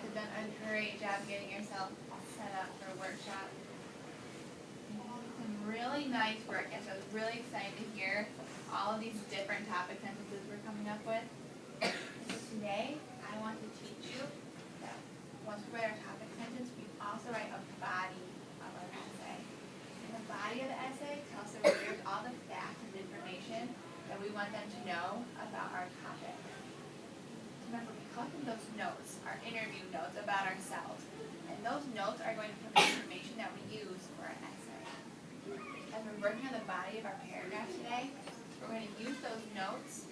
have done a great job getting yourself set up for a workshop. Some really nice work, and so I was really excited to hear all of these different topic sentences we're coming up with. So today, I want to teach you that once we write our topic sentence, we also write a body of our essay. And the body of the essay tells the readers all the facts and information that we want them to know about our topic. Remember, we collected those notes, our interview notes about ourselves, and those notes are going to put the information that we use for our essay. As we're working on the body of our paragraph today, we're going to use those notes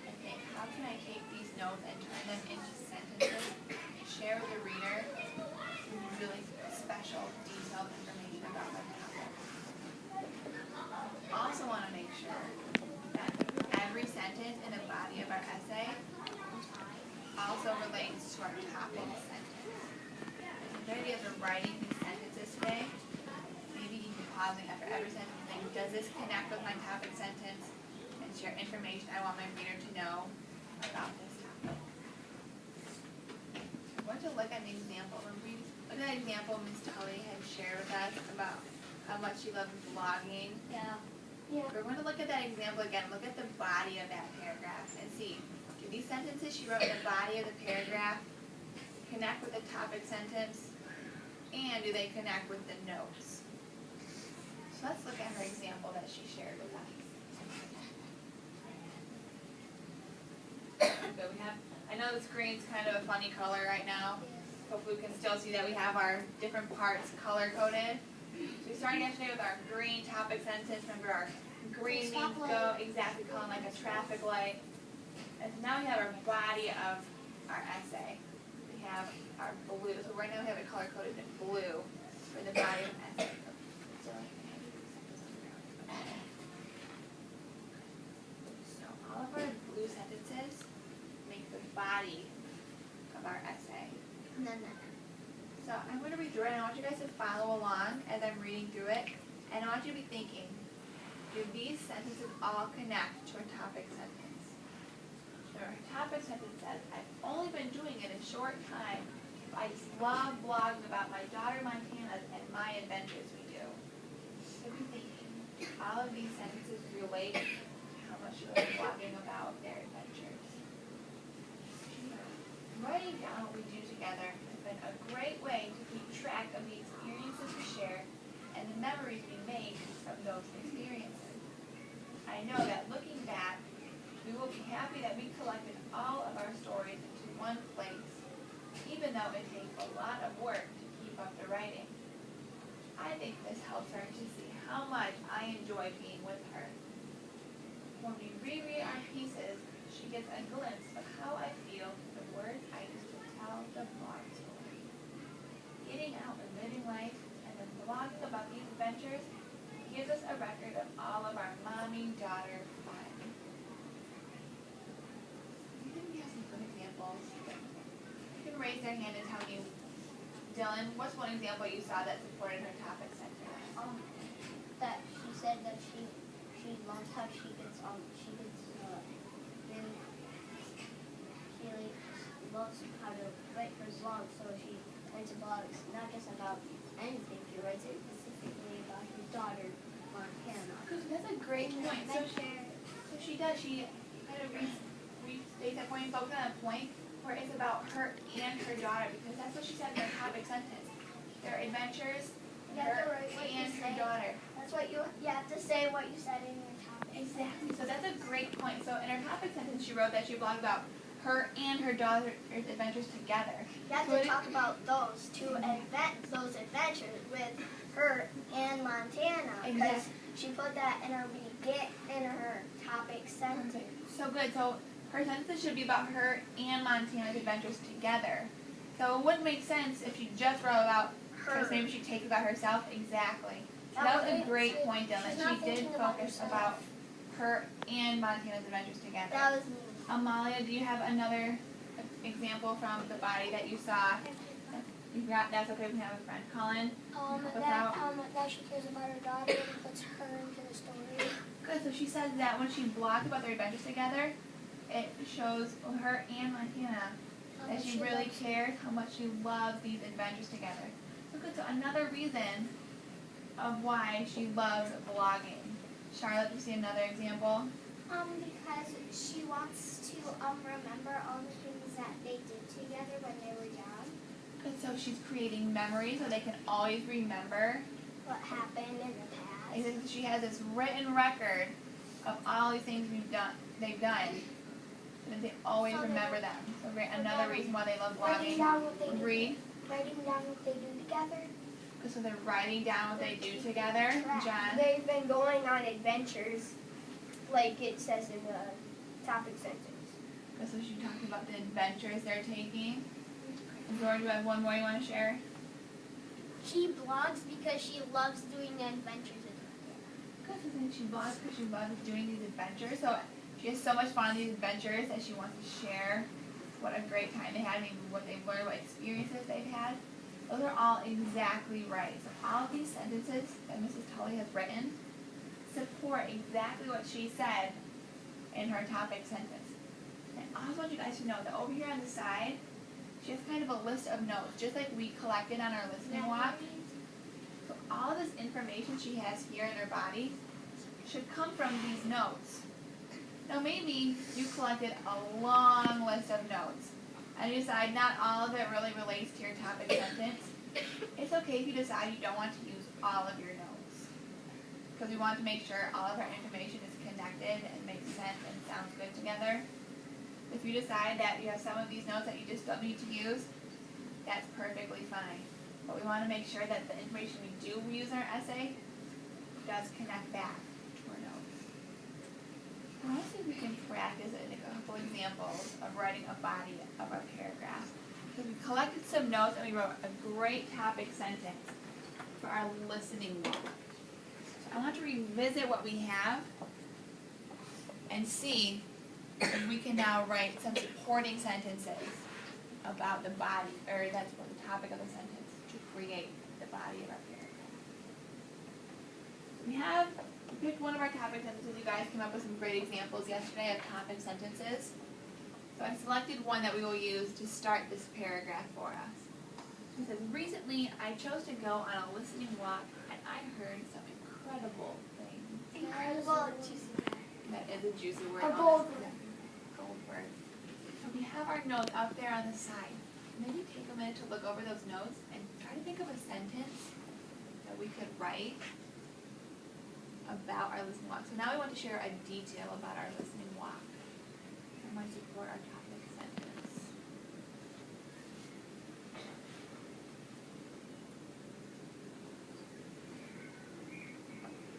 and think, how can I take these notes and turn them into sentences and share with the reader some really special, detailed information about my topic. We also want to make sure that every sentence in the body of our essay also relates to our topic sentence. The idea of writing these sentences today, maybe even pausing after every sentence and thinking, does this connect with my topic sentence and share information I want my reader to know about this topic? I want to look at an example. Look at an example Ms. Tully had shared with us about how much she loves blogging. Yeah. We're going to look at that example again, look at the body of that paragraph and see, do these sentences she wrote in the body of the paragraph connect with the topic sentence, and do they connect with the notes? So let's look at her example that she shared with us. So we have, I know the screen's kind of a funny color right now. Hopefully we can still see that we have our different parts color-coded. So we started yesterday with our green topic sentence. Remember, our green means go, exactly, calling like a traffic light. And now we have our body of our essay. We have our blue. So right now we have it color-coded in blue for the body of the essay. So all of our blue sentences make the body of our essay. So I'm going to read through it, and I want you guys to follow along as I'm reading through it. And I want you to be thinking, do these sentences all connect to a topic sentence? So our topic sentence says, I've only been doing it a short time, but I just love blogging about my daughter Montana and my adventures we do. So be thinking, do all of these sentences relate to how much you love blogging about their adventures? Writing down what we do together has been a great way to keep track of the experiences we share and the memories we make of those experiences. I know that looking back, we will be happy that we collected all of our stories into one place, even though it takes a lot of work to keep up the writing. I think this helps her to see how much I enjoy being with her. When we reread our pieces, she gets a glimpse of how I feel through the words I used to tell the blog story. Getting out and living life and then blogging about these adventures gives us a record of all of our mommy-daughter fun. You think we have some good examples? You can raise their hand and tell me, Dylan, what's one example you saw that supported her topic sentence? That she said that she loves how she really loves how to write her blogs, so she writes a blog not just about anything, she writes it specifically about her daughter, Montana. That's a great point. So she does, she kind of restates that point and focuses on a point where it's about her and her daughter, because that's what she said in her topic sentence. Their adventures, her and her daughter. That's what you have to say what you said in your topic. Exactly. So that's a great point. So in her topic sentence, she wrote that she blogged about her and her daughter's adventures together. You have to talk about those those adventures with her and Montana. Exactly. She put that in her topic sentence. So good. So her sentences should be about her and Montana's adventures together. So it wouldn't make sense if she just wrote about her. Because maybe she takes about herself. Exactly. So that was a great point, Dylan. She did focus about her and Montana's adventures together. That was me. Amalia, do you have another example from the body that you saw? You've got, that's okay, we can have a friend. Colin? That she cares about her daughter and puts her into the story. Good, so she says that when she blogged about their adventures together, it shows her and Montana that she really cares, how much she loves these adventures together. So good. So another reason of why she loves vlogging. Charlotte, do you see another example? Because she wants to remember all the things that they did together when they were young. And so she's creating memories so they can always remember What happened in the past. and she has this written record of all these things they've done. And they always remember them. So another reason why they love Writing vlogging. down what they Agreed. Writing down what they do together. So they're writing down what they do together. John? They've been going on adventures, like it says in the topic sentence. So she talked about the adventures they're taking. And George, you have one more you want to share? She blogs because she loves doing the adventures with Good. So then she vlogs because she loves doing these adventures. So she has so much fun on these adventures that she wants to share what a great time they had, maybe what they've learned, what experiences they've had. Those are all exactly right. So all of these sentences that Mrs. Tully has written support exactly what she said in her topic sentence. And I also want you guys to know that over here on the side, she has kind of a list of notes, just like we collected on our listening walk. So all of this information she has here in her body should come from these notes. Now maybe you collected a long list of notes and you decide not all of it really relates to your topic sentence. It's okay if you decide you don't want to use all of your notes, because we want to make sure all of our information is connected and makes sense and sounds good together. If you decide that you have some of these notes that you just don't need to use, that's perfectly fine. But we want to make sure that the information we do use in our essay does connect back to our notes. I want to see if we can practice it in a couple examples of writing a body of our paragraph. So we collected some notes and we wrote a great topic sentence for our listening walk. So I want to revisit what we have and see if we can now write some supporting sentences about the body, or that's what the topic of the sentence, to create the body of our paragraph. We picked one of our topic sentences. You guys came up with some great examples yesterday of topic sentences. So I selected one that we will use to start this paragraph for us. It says, recently I chose to go on a listening walk and I heard some incredible things. Incredible. That is a juicy word. A bold word. Gold word. So we have our notes up there on the side. Maybe take a minute to look over those notes and try to think of a sentence that we could write about our listening walk. So now we want to share a detail about our listening walk. I might support our topic sentence.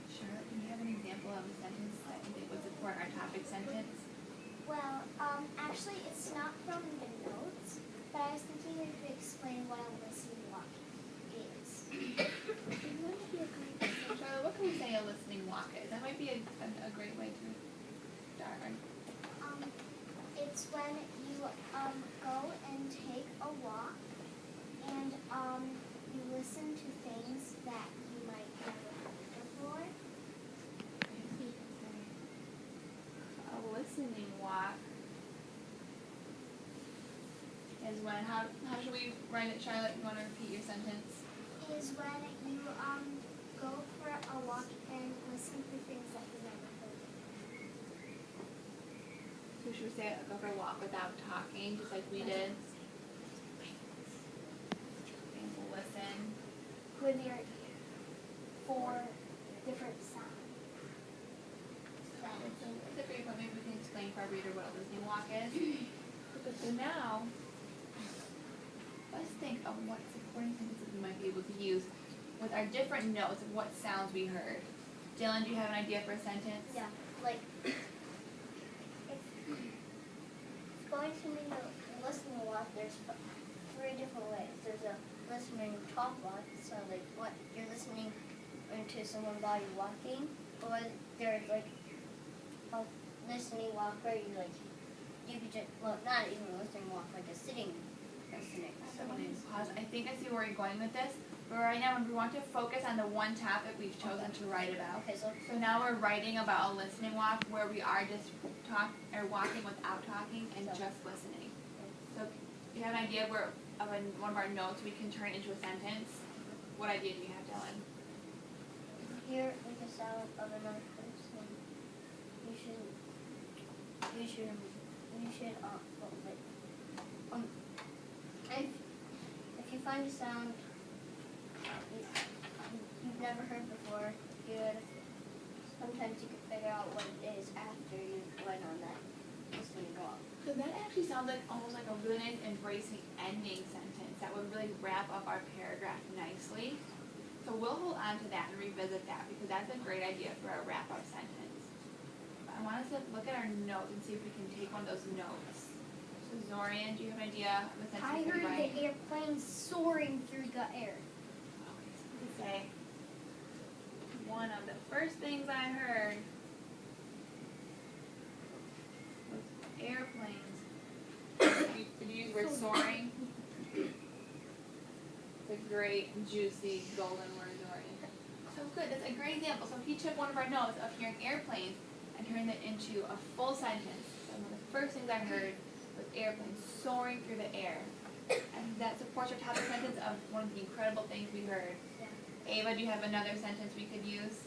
Charlotte, do you have an example of a sentence that you think would support our topic sentence? Well, actually, it's not from the notes, but I was thinking we could explain what a listening walk is. Charlotte, what can we say a listening walk is? That might be a great way to start. It's when you go and take a walk and you listen to things that you might never heard before. A listening walk is when, how should we write it, Charlotte? You want to repeat your sentence? Is when you go for a walk and listen to things that you never heard. So should we say go for a walk without talking, just like we did? And we'll listen. With your 4 different sounds. So it's a great point. Maybe we can explain for our reader what a listening walk is. So now, let's think of what supporting sentences we might be able to use with our different notes of what sounds we heard. Dylan, do you have an idea for a sentence? Yeah, like it's going to mean a listening walk. There's 3 different ways. There's a listening talk walk, so like what you're listening into someone while you're walking, or there's like a listening walk where you could just, well, not even a listening walk, like a sitting listening. So I'm going to pause. I think I see where you're going with this. But right now, we want to focus on the one topic we've chosen to write about. Okay, so now we're writing about a listening walk where we are just walking without talking and just listening. So you have an idea of one of our notes we can turn into a sentence? What idea do you have, Dylan? Hear the sound of another person. You should if you find a sound you've never heard before, sometimes you can figure out what it is after you went on that listening walk. So that actually sounds like almost like a really nice embracing ending sentence that would really wrap up our paragraph nicely. So we'll hold on to that and revisit that because that's a great idea for a wrap-up sentence. But I want us to look at our notes and see if we can take one of those notes. So Zorian, do you have an idea of a sentence? I heard the airplane soaring through the air. Okay, so we could say, one of the first things I heard was airplanes. Did you use the word soaring? It's a great, juicy, golden word, Zorian. So good, that's a great example. So he took one of our notes of hearing airplanes and turned it into a full sentence. So one of the first things I heard was airplanes soaring through the air. And that supports our topic sentence of one of the incredible things we heard. Yeah. Ava, do you have another sentence we could use?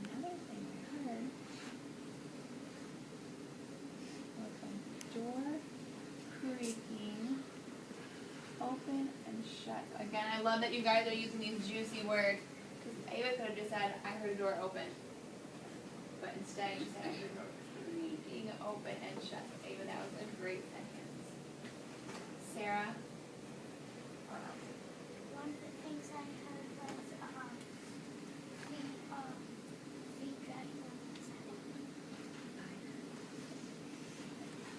Another thing I heard was a door creaking open and shut. Again, I love that you guys are using these juicy words. Because Ava could have just said, I heard a door open. But instead she said, I heard a door creaking open and shut. Ava, that was a great sentence. Sarah? One of the things I heard was feet dragging on the sand.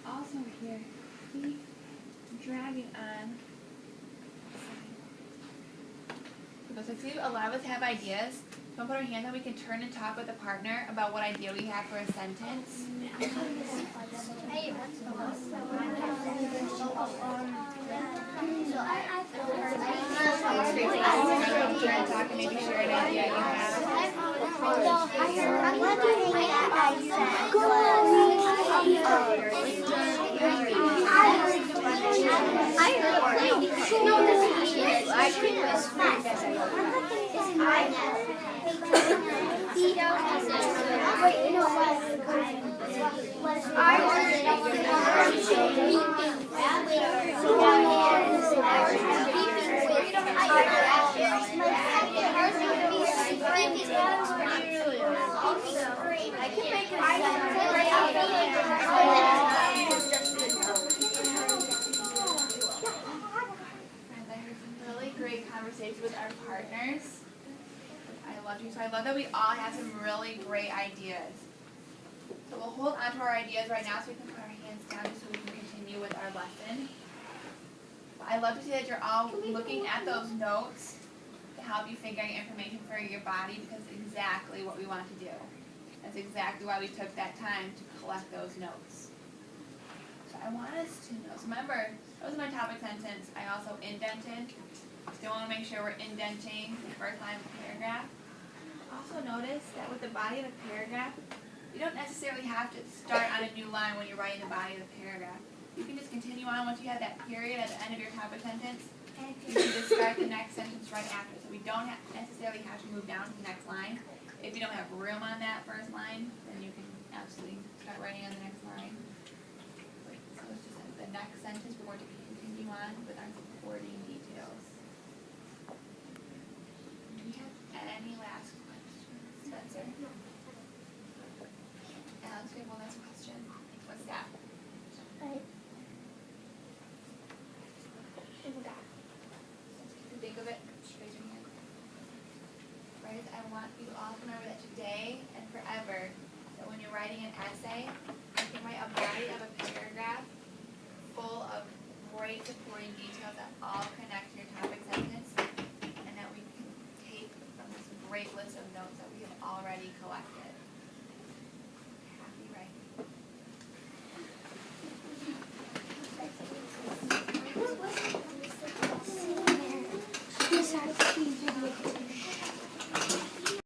Also here, feet dragging on. So see, a lot of us have ideas. So we'll put our hands on, we can turn and talk with a partner about what idea we have for a sentence. Turn and talk and maybe share an idea you have. Conversations with our partners. I love you. So I love that we all have some really great ideas. So we'll hold on to our ideas right now so we can put our hands down just so we can continue with our lesson. I love to see that you're all looking at those notes to help you figure out information for your body because it's exactly what we want to do. That's exactly why we took that time to collect those notes. So I want us to know. So remember, that was my topic sentence. I also indented. Still want to make sure we're indenting the first line of the paragraph. Also notice that with the body of the paragraph, you don't necessarily have to start on a new line when you're writing the body of the paragraph. You can just continue on once you have that period at the end of your topic sentence. You can just start the next sentence right after. So we don't necessarily have to move down to the next line. If you don't have room on that first line, then you can absolutely start writing on the next line. So it's just the next sentence, we're going to continue on with our supporting details. Do you have any last questions, Spencer? Alex, we have one last question. What's that? Think of it, raise your hand. Right, I want you all to remember that today and forever, that when you're writing an essay, you can write a body of a paragraph full of great supporting details that all connect to your topic sentence, and that we can take from this great list of notes that we have already collected.